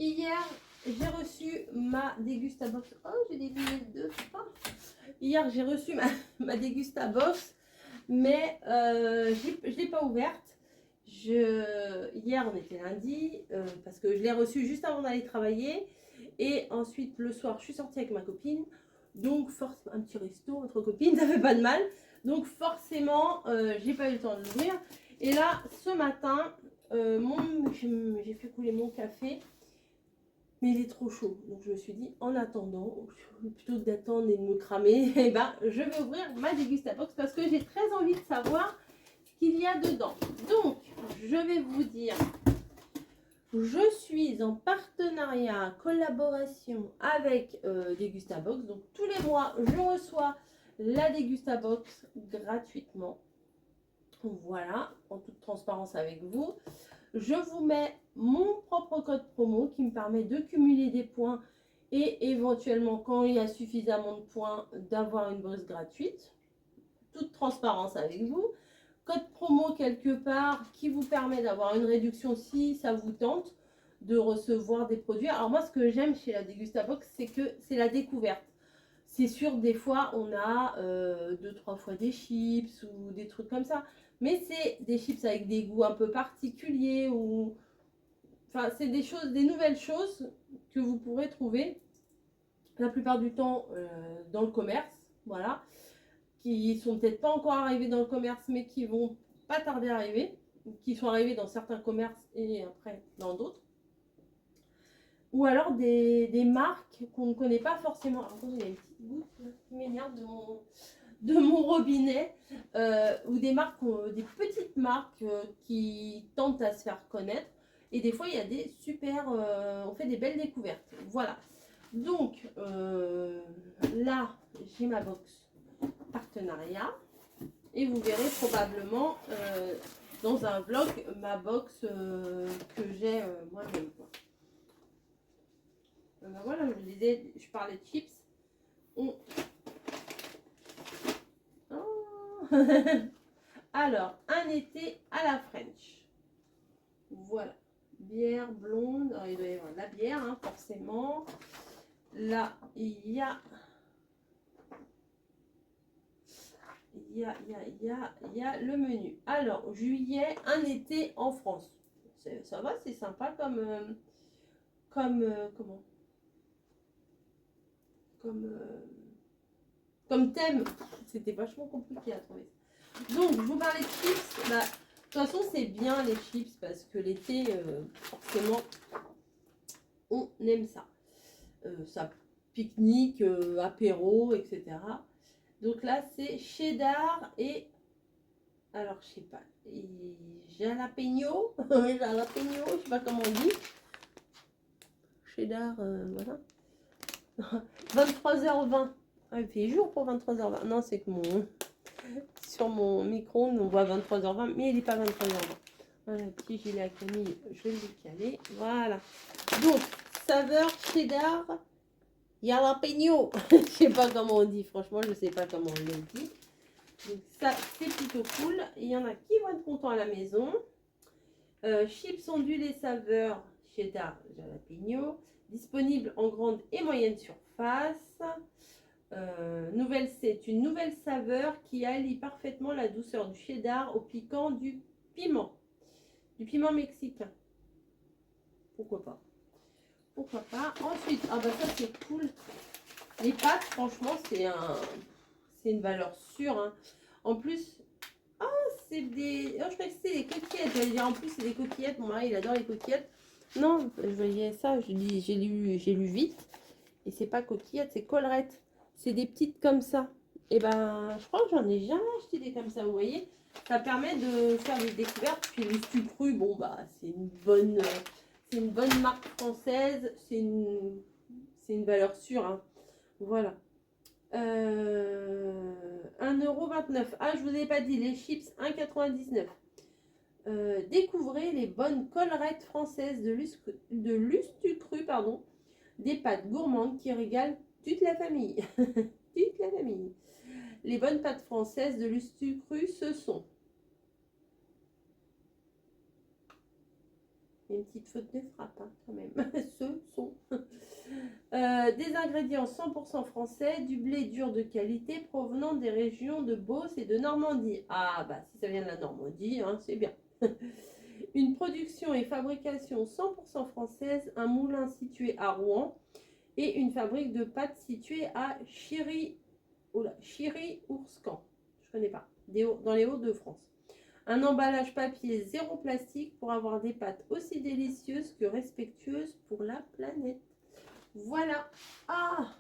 Hier, j'ai reçu ma Dégustabox. Oh, j'ai des lunettes de fin. Hier, j'ai reçu ma Dégustabox, mais je ne l'ai pas ouverte. Hier, on était lundi, parce que je l'ai reçue juste avant d'aller travailler. Et ensuite, le soir, je suis sortie avec ma copine. Donc, un petit resto entre copines, ça fait pas de mal. Donc, forcément, j'ai pas eu le temps de l'ouvrir. Et là, ce matin, j'ai fait couler mon café. Mais il est trop chaud, donc je me suis dit, en attendant, plutôt que d'attendre et de me cramer, eh ben, je vais ouvrir ma Dégustabox parce que j'ai très envie de savoir ce qu'il y a dedans. Donc, je vais vous dire, je suis en partenariat, collaboration avec Dégustabox. Donc, tous les mois, je reçois la Dégustabox gratuitement. Voilà, en toute transparence avec vous. Je vous mets mon propre code promo qui me permet de cumuler des points et éventuellement, quand il y a suffisamment de points, d'avoir une brise gratuite. Toute transparence avec vous. Code promo quelque part qui vous permet d'avoir une réduction si ça vous tente de recevoir des produits. Alors moi, ce que j'aime chez la Dégustabox, c'est que c'est la découverte. C'est sûr, des fois, on a 2-3 fois des chips ou des trucs comme ça. Mais c'est des chips avec des goûts un peu particuliers ou... Enfin, c'est des choses, des nouvelles choses que vous pourrez trouver la plupart du temps dans le commerce, voilà, qui sont peut-être pas encore arrivés dans le commerce, mais qui vont pas tarder à arriver, qui sont arrivés dans certains commerces et après dans d'autres. Ou alors des marques qu'on ne connaît pas forcément. Alors, il y a une petite goutte qui m'énerve de mon robinet, ou des marques, des petites marques qui tentent à se faire connaître. Et des fois, il y a des super... on fait des belles découvertes. Voilà. Donc, là, j'ai ma box partenariat. Et vous verrez probablement dans un vlog ma box que j'ai moi-même. Ben voilà, je vous disais, je parlais de chips. Oh. Alors, un été à la French. Voilà. Bière blonde. Alors, il doit y avoir de la bière, hein, forcément. Là, il y a le menu. Alors, juillet, un été en France. Ça va, c'est sympa comme... comment comme thème. C'était vachement compliqué à trouver. Donc, je vous parlais de chips. Bah, de toute façon, c'est bien les chips parce que l'été, forcément, on aime ça. Ça pique-nique, apéro, etc. Donc là, c'est cheddar et... Alors, je sais pas. Jalapeno. Jalapeno, je sais pas comment on dit. Cheddar, voilà. 23h20. Ah, il fait jour pour 23h20. Non, c'est que sur mon micro, on voit 23h20, mais il n'est pas 23h20. Voilà, petit gilet à Camille, je vais le caler. Voilà. Donc, saveur cheddar jalapeno. Je sais pas comment on dit, franchement, je sais pas comment on le dit. Donc, ça, c'est plutôt cool. Il y en a qui vont être contents à la maison. Chips ondulés saveur cheddar jalapeno. Disponible en grande et moyenne surface. C'est une nouvelle saveur qui allie parfaitement la douceur du cheddar au piquant du piment mexicain. Pourquoi pas? Pourquoi pas? Ensuite, ah bah ça c'est cool. Les pâtes, franchement, c'est une valeur sûre. Hein. En plus, c'est des... Oh, je croyais que c'était des coquillettes. J'allais dire en plus c'est des coquillettes. Mon mari il adore les coquillettes. Non, je voyais ça. J'ai lu vite. Et c'est pas coquillettes, c'est collerette. C'est des petites comme ça. Et ben, je crois que j'en ai jamais acheté des comme ça, vous voyez. Ça permet de faire des découvertes. Puis le Stucru, bon bah, c'est une bonne marque française. C'est une valeur sûre. Hein. Voilà. 1,29 €. Ah, je vous ai pas dit, les chips, 1,99 €. Découvrez les bonnes collerettes françaises de Lustucru, pardon. Des pâtes gourmandes qui régalent toute la famille. Toute la famille. Les bonnes pâtes françaises de Lustucru, ce sont Il y a une petite faute de frappe, hein, quand même. Ce sont. Des ingrédients 100% français, du blé dur de qualité provenant des régions de Beauce et de Normandie. Ah, bah, si ça vient de la Normandie, hein, c'est bien. Une production et fabrication 100% française, un moulin situé à Rouen et une fabrique de pâtes située à Chiry-Ourscan. Je ne connais pas, dans les Hauts-de-France. Un emballage papier zéro plastique pour avoir des pâtes aussi délicieuses que respectueuses pour la planète. Voilà. Ah,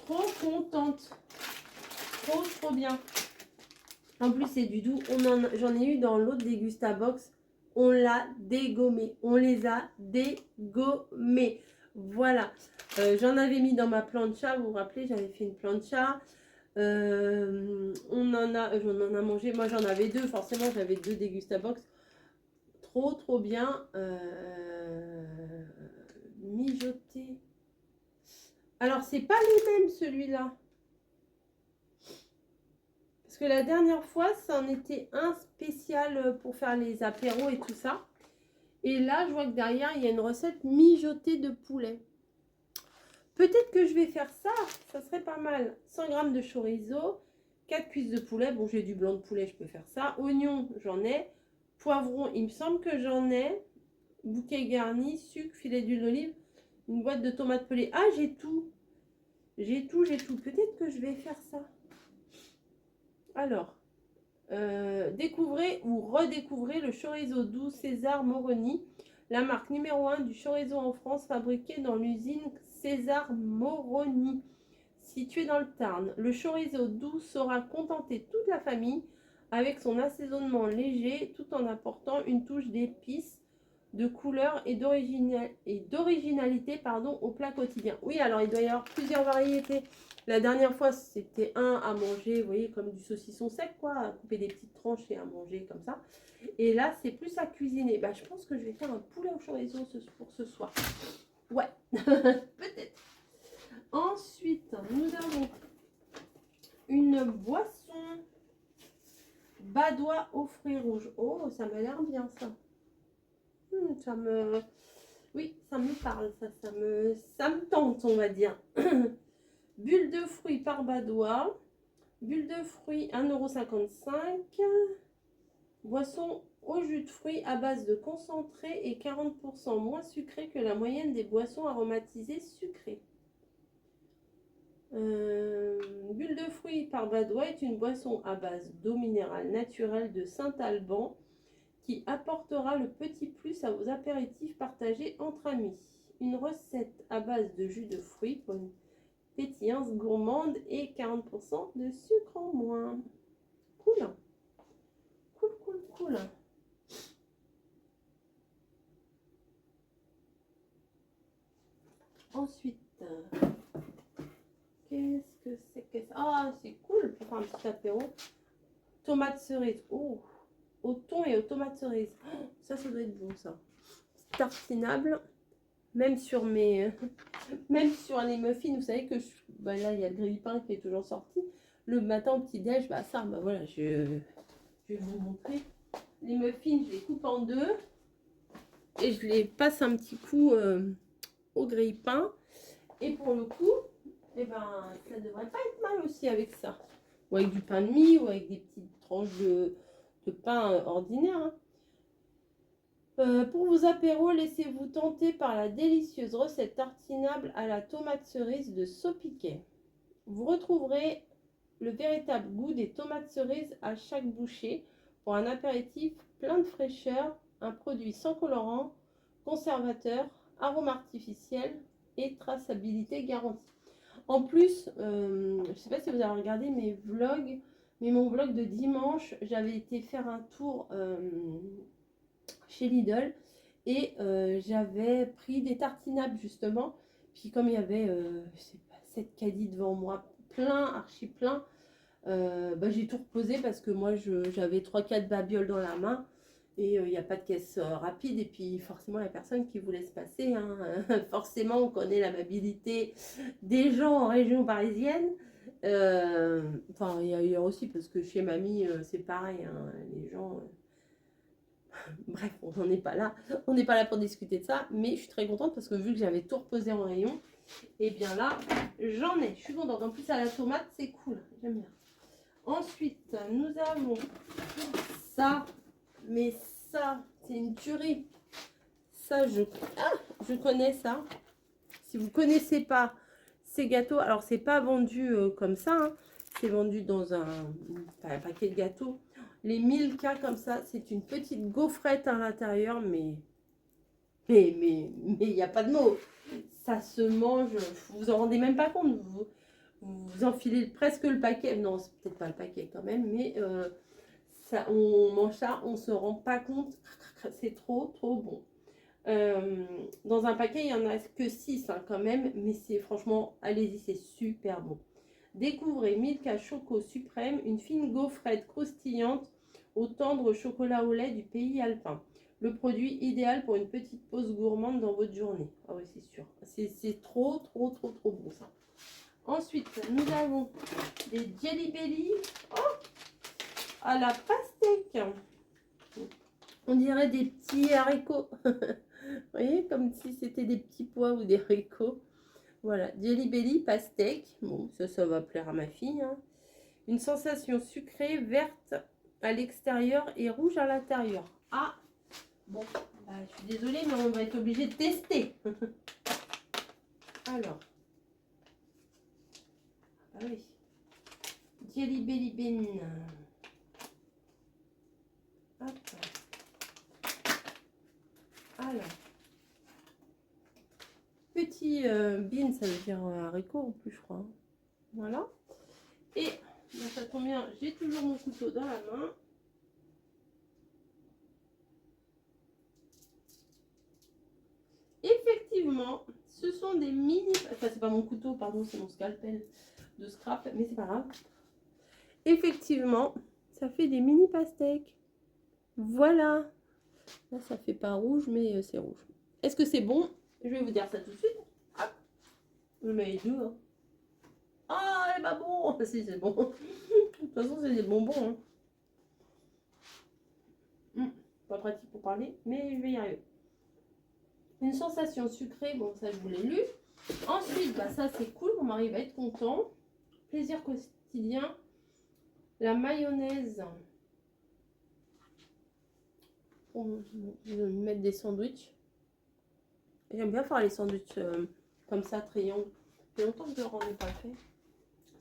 trop contente. Trop bien. En plus, c'est du doux. J'en ai eu dans l'autre Dégustabox. On l'a dégommé. On les a dégommés. Voilà. J'en avais mis dans ma plancha. Vous vous rappelez, j'avais fait une plancha. On en a mangé. Moi, j'en avais deux. Forcément, j'avais deux Dégustabox. Trop bien. Mijoté. Alors, c'est pas les mêmes, celui-là. Parce que la dernière fois, ça en était un spécial pour faire les apéros et tout ça. Et là, je vois que derrière, il y a une recette mijotée de poulet. Peut-être que je vais faire ça. Ça serait pas mal. 100 g de chorizo, 4 cuisses de poulet. Bon, j'ai du blanc de poulet, je peux faire ça. Oignons, j'en ai. Poivron, il me semble que j'en ai. Bouquet garni, sucre, filet d'huile d'olive, une boîte de tomates pelées. Ah, j'ai tout. J'ai tout. Peut-être que je vais faire ça. Alors, découvrez ou redécouvrez le chorizo doux César Moroni, la marque numéro 1 du chorizo en France, fabriquée dans l'usine César Moroni, située dans le Tarn. Le chorizo doux saura contenter toute la famille avec son assaisonnement léger tout en apportant une touche d'épices, de couleur et d'originalité au plat quotidien. Oui, alors il doit y avoir plusieurs variétés. La dernière fois, c'était un à manger, vous voyez, comme du saucisson sec, quoi, à couper des petites tranches et à manger comme ça. Et là, c'est plus à cuisiner. Bah, je pense que je vais faire un poulet au chorizo pour ce soir. Ouais, peut-être. Ensuite, nous avons une boisson Badois aux fruits rouges. Oh, ça m'a l'air bien, ça. Oui, ça me parle, ça me tente, on va dire. Bulle de fruits par Badois. Bulle de fruits 1,55 €. Boisson au jus de fruits à base de concentré et 40% moins sucré que la moyenne des boissons aromatisées sucrées. Bulle de fruits par Badois est une boisson à base d'eau minérale naturelle de Saint-Alban qui apportera le petit plus à vos apéritifs partagés entre amis. Une recette à base de jus de fruits pour une pétillance gourmande et 40% de sucre en moins. Cool. Ensuite, qu'est-ce que c'est que ça? Ah, c'est cool pour faire un petit apéro. Tomate cerise. Oh, au thon et aux tomates cerises. Oh, ça doit être bon, ça. Tartinable. Même sur les muffins, vous savez que là, il y a le grille-pain qui est toujours sorti. Le matin au petit-déj, voilà, je vais vous montrer. Les muffins, je les coupe en deux et je les passe un petit coup au grille-pain. Et pour le coup, ça devrait pas être mal aussi avec ça. Ou avec du pain de mie ou avec des petites tranches de pain ordinaire. Hein. Pour vos apéros, laissez-vous tenter par la délicieuse recette tartinable à la tomate cerise de Sopiquet. Vous retrouverez le véritable goût des tomates cerises à chaque bouchée pour un apéritif plein de fraîcheur, un produit sans colorant, conservateur, arôme artificiel et traçabilité garantie. En plus, je ne sais pas si vous avez regardé mes vlogs, mais mon vlog de dimanche, j'avais été faire un tour chez Lidl et j'avais pris des tartinables justement. Puis comme il y avait, je sais pas, 7 caddies devant moi, plein, archi plein, j'ai tout reposé parce que moi j'avais 3-4 babioles dans la main et il n'y a pas de caisse rapide et puis forcément il n'y a personne qui vous laisse passer. Hein. Forcément on connaît l'amabilité des gens en région parisienne. Enfin il y a aussi parce que chez mamie c'est pareil, hein, les gens... Bref, on n'en est pas là. On n'est pas là pour discuter de ça. Mais je suis très contente parce que vu que j'avais tout reposé en rayon, et bien là, j'en ai. Je suis contente. En plus, à la tomate, c'est cool. J'aime bien. Ensuite, nous avons ça. Mais ça, c'est une tuerie. Ça, je connais ça. Si vous ne connaissez pas ces gâteaux, alors c'est pas vendu comme ça. Hein. C'est vendu dans un paquet de gâteaux. Les Milka comme ça, c'est une petite gaufrette à l'intérieur, mais il n'y a pas de mots. Ça se mange, vous vous en rendez même pas compte. Vous enfilez presque le paquet. Non, c'est peut-être pas le paquet quand même, mais ça, on mange ça, on se rend pas compte. C'est trop bon. Dans un paquet, il n'y en a que 6 hein, quand même, mais c'est franchement, allez-y, c'est super bon. Découvrez Milka Choco Suprême, une fine gaufrette croustillante au tendre chocolat au lait du pays alpin. Le produit idéal pour une petite pause gourmande dans votre journée. Ah oui, c'est sûr. C'est trop bon ça. Ensuite, nous avons des Jelly Belly à la pastèque. On dirait des petits haricots. Vous voyez, comme si c'était des petits pois ou des haricots. Voilà, Jelly Belly pastèque. Bon, ça va plaire à ma fille. Hein. Une sensation sucrée, verte à l'extérieur et rouge à l'intérieur. Ah, bon, bah, je suis désolée, mais on va être obligé de tester. Alors. Ah oui. Jelly Belly Bean. Hop. Alors. Petit bean, ça veut dire haricot en plus, je crois. Hein. Voilà. Et ben, ça tombe bien, j'ai toujours mon couteau dans la main. Effectivement, ce sont des mini... Enfin, c'est pas mon couteau, pardon, c'est mon scalpel de scrap, mais c'est pas grave. Effectivement, ça fait des mini pastèques. Voilà. Là, ça fait pas rouge, mais c'est rouge. Est-ce que c'est bon? Je vais vous dire ça tout de suite. Hop. Je mets les deux. Hein. Ah, elle est pas bon. Si, c'est bon. De toute façon, c'est des bonbons. Hein. Pas pratique pour parler, mais je vais y arriver. Une sensation sucrée, bon, ça, je vous l'ai lu. Ensuite, bah, ça, c'est cool. Mon mari va être content. Plaisir quotidien. La mayonnaise. Je vais mettre des sandwichs. J'aime bien faire les sandwichs comme ça, triangle. Ça fait longtemps que je ne leur ai pas fait.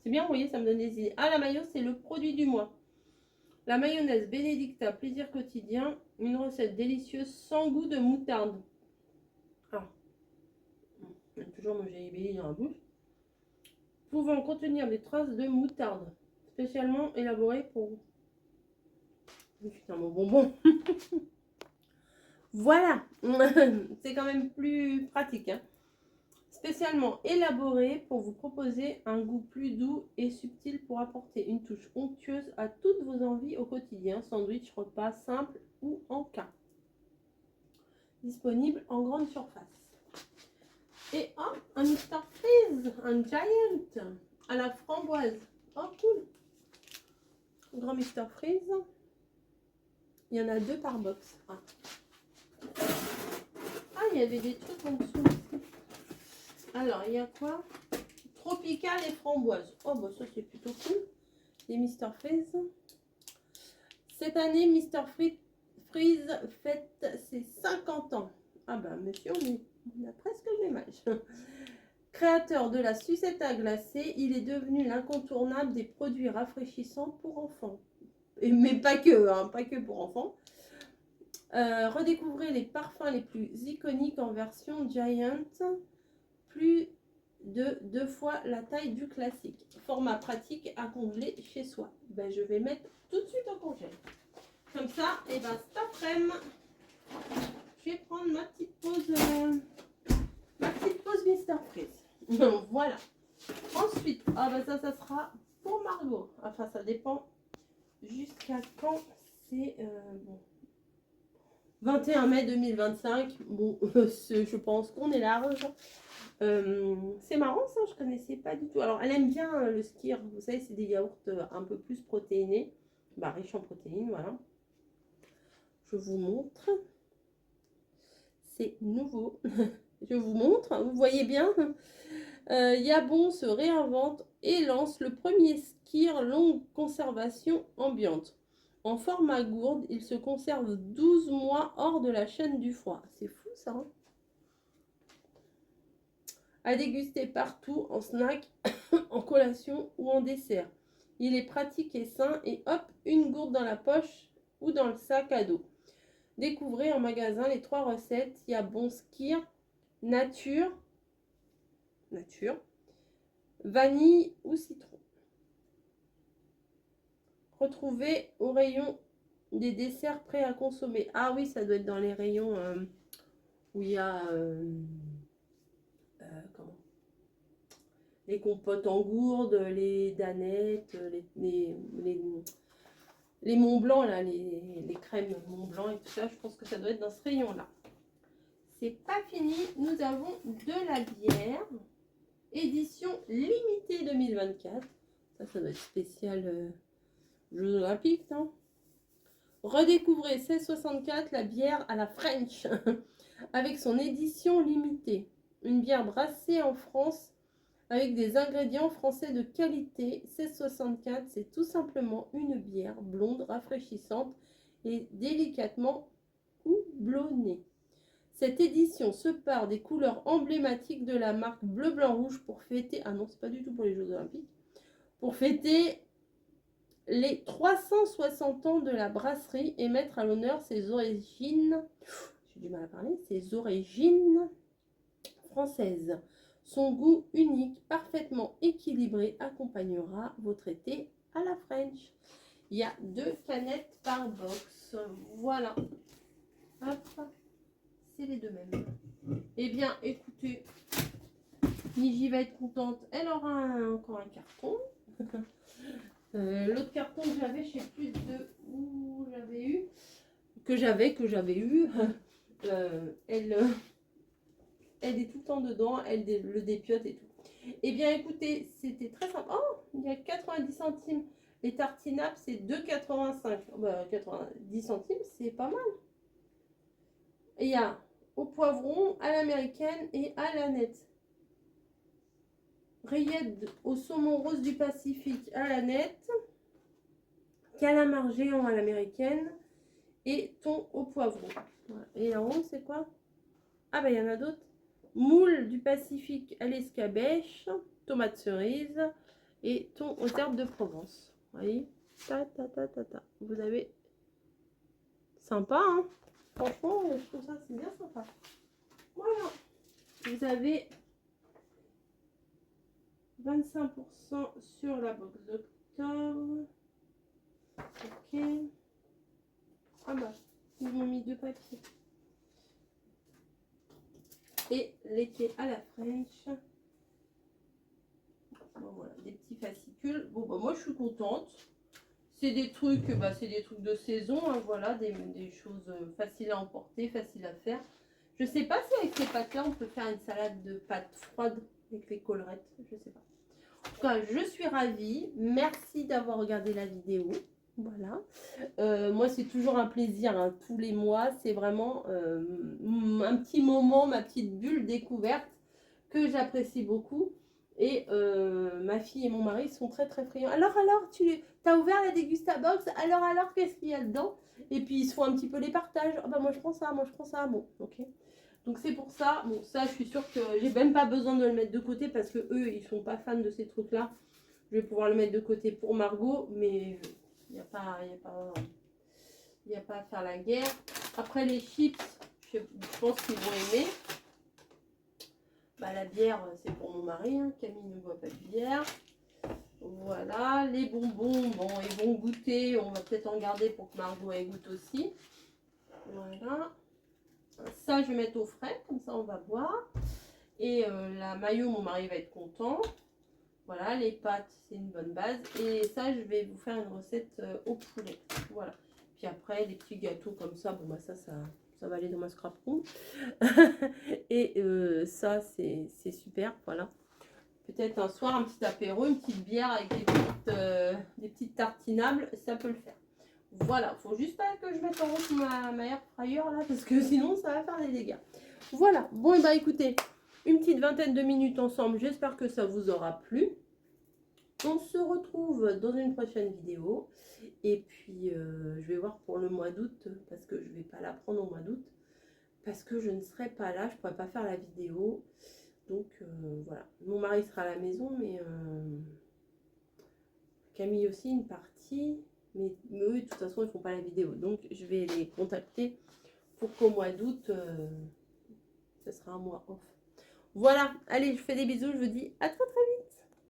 C'est bien, vous voyez, ça me donne des idées. Ah, la mayo, c'est le produit du mois. La mayonnaise Benedicta, plaisir quotidien. Une recette délicieuse sans goût de moutarde. Ah. J'ai toujours mon GIBI dans la bouche. Pouvant contenir des traces de moutarde. Spécialement élaboré pour... Putain, mon bonbon. Voilà. C'est quand même plus pratique. Hein. Spécialement élaboré pour vous proposer un goût plus doux et subtil pour apporter une touche onctueuse à toutes vos envies au quotidien, sandwich, repas simple ou en cas. Disponible en grande surface. Et oh, un Mr Freeze, un Giant à la framboise. Oh cool. Grand Mr Freeze. Il y en a 2 par box. Ah, il y avait des trucs en dessous aussi. Alors, il y a quoi? Tropical et framboise. Oh, bah ça, c'est plutôt cool. Les Mr Freeze. Cette année, Mr Freeze fête ses 50 ans. Ah bah, monsieur, on a presque le même âge. Créateur de la sucette à glacer, il est devenu l'incontournable des produits rafraîchissants pour enfants. Mais pas que, hein, pas que pour enfants. Redécouvrez les parfums les plus iconiques en version Giant. Plus de 2 fois la taille du classique. Format pratique à congeler chez soi. Ben, je vais mettre tout de suite en congèle. Comme ça, et ben cet après-midi, je vais prendre ma petite pause Mr Freeze. Voilà. Ensuite, ah ben ça sera pour Margot. Enfin, ça dépend jusqu'à quand c'est bon. 21 mai 2025. Bon, je pense qu'on est large. C'est marrant ça, je connaissais pas du tout. Alors elle aime bien le skyr, vous savez, c'est des yaourts un peu plus protéinés, bah, riches en protéines, voilà. je vous montre. C'est nouveau. Je vous montre, vous voyez bien. Yabon se réinvente et lance le premier skir longue conservation ambiante. En format gourde, il se conserve 12 mois hors de la chaîne du froid. C'est fou ça, hein? À déguster partout, en snack, en collation ou en dessert. Il est pratique et sain et hop, une gourde dans la poche ou dans le sac à dos. Découvrez en magasin les 3 recettes. Il y a bon skir, nature, vanille ou citron. Retrouvez au rayon des desserts prêts à consommer. Ah oui, ça doit être dans les rayons où il y a comment, les compotes en gourde, les danettes, les Mont Blanc, là, les crèmes Mont Blanc et tout ça. Je pense que ça doit être dans ce rayon-là. C'est pas fini. Nous avons de la bière. Édition limitée 2024. Ça doit être spécial Jeux Olympiques, non? Redécouvrez 1664, la bière à la French, avec son édition limitée. Une bière brassée en France avec des ingrédients français de qualité. 1664, c'est tout simplement une bière blonde, rafraîchissante et délicatement houblonnée. Cette édition se part des couleurs emblématiques de la marque bleu, blanc, rouge pour fêter... Ah non, c'est pas du tout pour les Jeux Olympiques. Pour fêter les 360 ans de la brasserie et mettre à l'honneur ses origines... J'ai du mal à parler. Ses origines françaises. Son goût unique, parfaitement équilibré, accompagnera votre été à la French. Il y a 2 canettes par box. Voilà. Hop. C'est les 2 mêmes. Eh bien, écoutez, Niji va être contente. Elle aura encore un carton. L'autre carton que j'avais, je ne sais plus de où j'avais eu. Que j'avais eu. Elle est tout le temps dedans. Elle le dépiote et tout. Eh bien, écoutez, c'était très sympa. Oh, il y a 90 centimes. Les tartinables, c'est 2,85. Bah, 90 centimes, c'est pas mal. Et il y a au poivron, à l'américaine et à la nette. Rillettes au saumon rose du Pacifique à la nette. Calamar géant à l'américaine. Et thon au poivron. Voilà. Et en haut, c'est quoi? Ah, bah, il y en a d'autres. Moule du Pacifique à l'escabèche. Tomate cerise. Et thon aux herbes de Provence. Vous voyez? Vous avez... Sympa, hein? Franchement, je trouve ça c'est bien sympa. Voilà. Vous avez 25% sur la box d'octobre. Ok. Ah bah, ils m'ont mis 2 papiers. Et l'été à la French. Bon, voilà, des petits fascicules. Bon, bah, moi, je suis contente. C'est des trucs, de saison, hein, voilà, des choses faciles à emporter, faciles à faire. Je sais pas si avec ces pâtes-là, on peut faire une salade de pâtes froides avec les collerettes, je sais pas. En tout cas, je suis ravie. Merci d'avoir regardé la vidéo. Voilà. Moi, c'est toujours un plaisir, hein, tous les mois. C'est vraiment un petit moment, ma petite bulle découverte que j'apprécie beaucoup. Et ma fille et mon mari sont très très friands. Alors, tu as ouvert la Dégustabox. Alors, qu'est-ce qu'il y a dedans? Et puis ils se font un petit peu les partages. Ah bah moi je prends ça, moi je prends ça. Bon, ok. Donc c'est pour ça. Bon, ça je suis sûre que j'ai même pas besoin de le mettre de côté parce que eux ils sont pas fans de ces trucs là. Je vais pouvoir le mettre de côté pour Margot, mais il n'y a pas à faire la guerre. Après les chips, je pense qu'ils vont aimer. Bah, la bière, c'est pour mon mari, hein. Camille ne boit pas de bière. Voilà, les bonbons, bon, ils vont goûter. On va peut-être en garder pour que Margot ait goûte aussi. Voilà. Ça, je vais mettre au frais, comme ça on va boire. Et la maillot, mon mari va être content. Voilà, les pâtes, c'est une bonne base. Et ça, je vais vous faire une recette au poulet. Voilà. Puis après, les petits gâteaux comme ça, bon, bah ça va aller dans ma scrap room. Et ça, c'est super. Voilà. Peut-être un soir, un petit apéro, une petite bière avec des petites tartinables, ça peut le faire. Voilà, faut juste pas que je mette en route ma air fryer là, parce que sinon ça va faire des dégâts. Voilà, bon et bah écoutez, une petite vingtaine de minutes ensemble, j'espère que ça vous aura plu. On se retrouve dans une prochaine vidéo. Et puis je vais voir pour le mois d'août, parce que je vais pas la prendre au mois d'août, parce que je ne serai pas là, je pourrai pas faire la vidéo. Donc voilà, mon mari sera à la maison, mais Camille aussi une partie. Mais eux, de toute façon, ils font pas la vidéo. Donc, je vais les contacter pour qu'au mois d'août, ce sera un mois off. Voilà, allez, je vous fais des bisous. Je vous dis à très très vite.